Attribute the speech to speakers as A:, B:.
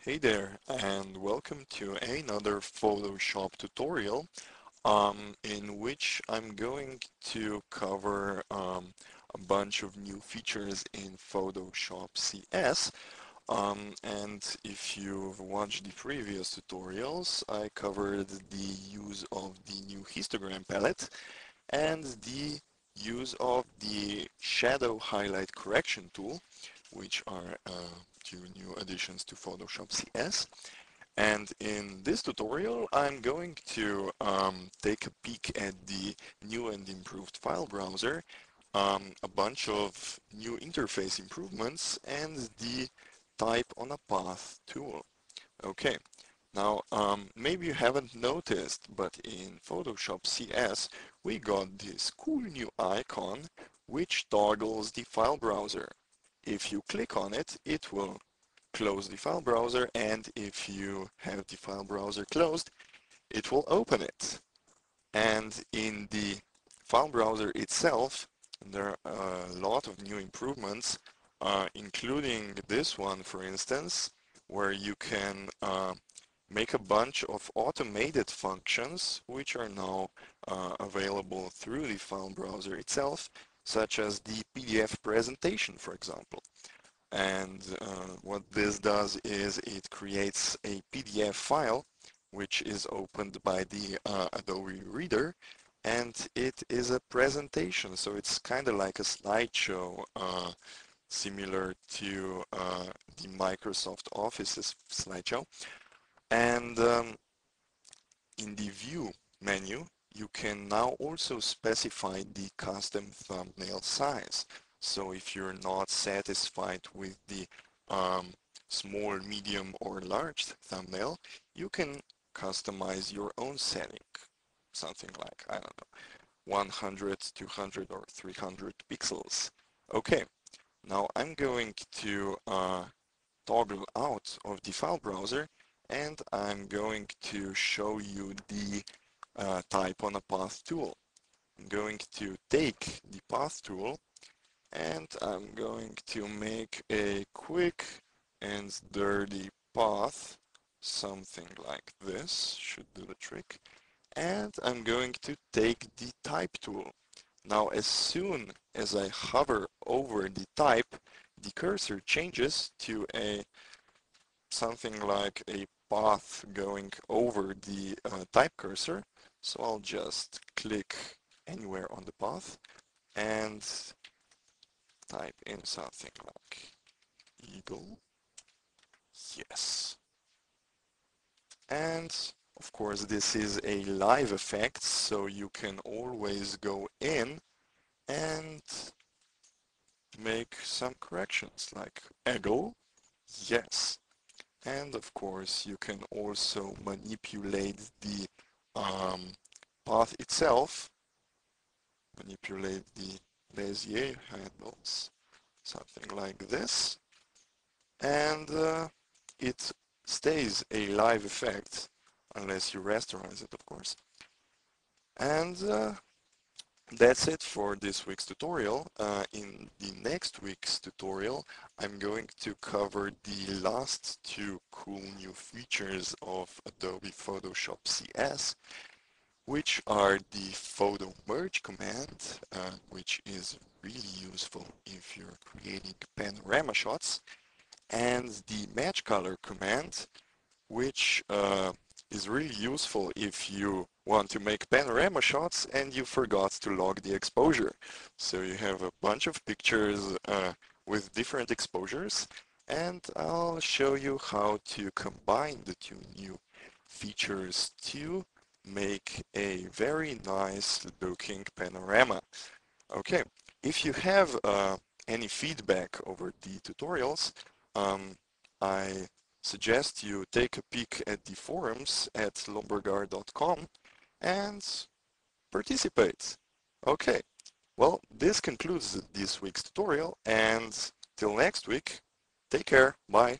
A: Hey there, and welcome to another Photoshop tutorial in which I'm going to cover a bunch of new features in Photoshop CS. And if you've watched the previous tutorials, I covered the use of the new histogram palette and the use of the shadow highlight correction tool, which are two new additions to Photoshop CS. And in this tutorial, I'm going to take a peek at the new and improved file browser, a bunch of new interface improvements, and the type on a path tool. Okay, now maybe you haven't noticed, but in Photoshop CS, we got this cool new icon which toggles the file browser. If you click on it, it will close the file browser, and if you have the file browser closed, it will open it. And in the file browser itself, there are a lot of new improvements, including this one, for instance, where you can make a bunch of automated functions which are now available through the file browser itself, such as the PDF presentation, for example. And what this does is it creates a PDF file which is opened by the Adobe Reader, and it is a presentation, so it's kind of like a slideshow similar to the Microsoft Office's slideshow. And in the View menu, you can now also specify the custom thumbnail size. So if you're not satisfied with the small, medium, or large thumbnail, you can customize your own setting. Something like, I don't know, 100, 200, or 300 pixels. Okay, now I'm going to toggle out of the file browser, and I'm going to show you the type on a path tool. I'm going to take the path tool, and I'm going to make a quick and dirty path, something like this, should do the trick. And I'm going to take the type tool. Now, as soon as I hover over the type, the cursor changes to a something like a path going over the type cursor. So I'll just click anywhere on the path and type in something like eagle. Yes. And of course, this is a live effect, so you can always go in and make some corrections like eagle. Yes. And of course, you can also manipulate the path itself, manipulate the Bezier handles, something like this, and it stays a live effect unless you rasterize it, of course. And that's it for this week's tutorial. In the next week's tutorial, I'm going to cover the last two cool new features of Adobe Photoshop CS, which are the photo merge command, which is really useful if you're creating panorama shots, and the match color command, which is really useful if you want to make panorama shots and you forgot to log the exposure. So you have a bunch of pictures with different exposures, and I'll show you how to combine the two new features to make a very nice looking panorama. Okay, if you have any feedback over the tutorials, I suggest you take a peek at the forums at lombergar.com and participate. Okay, well, this concludes this week's tutorial, and till next week, take care, bye.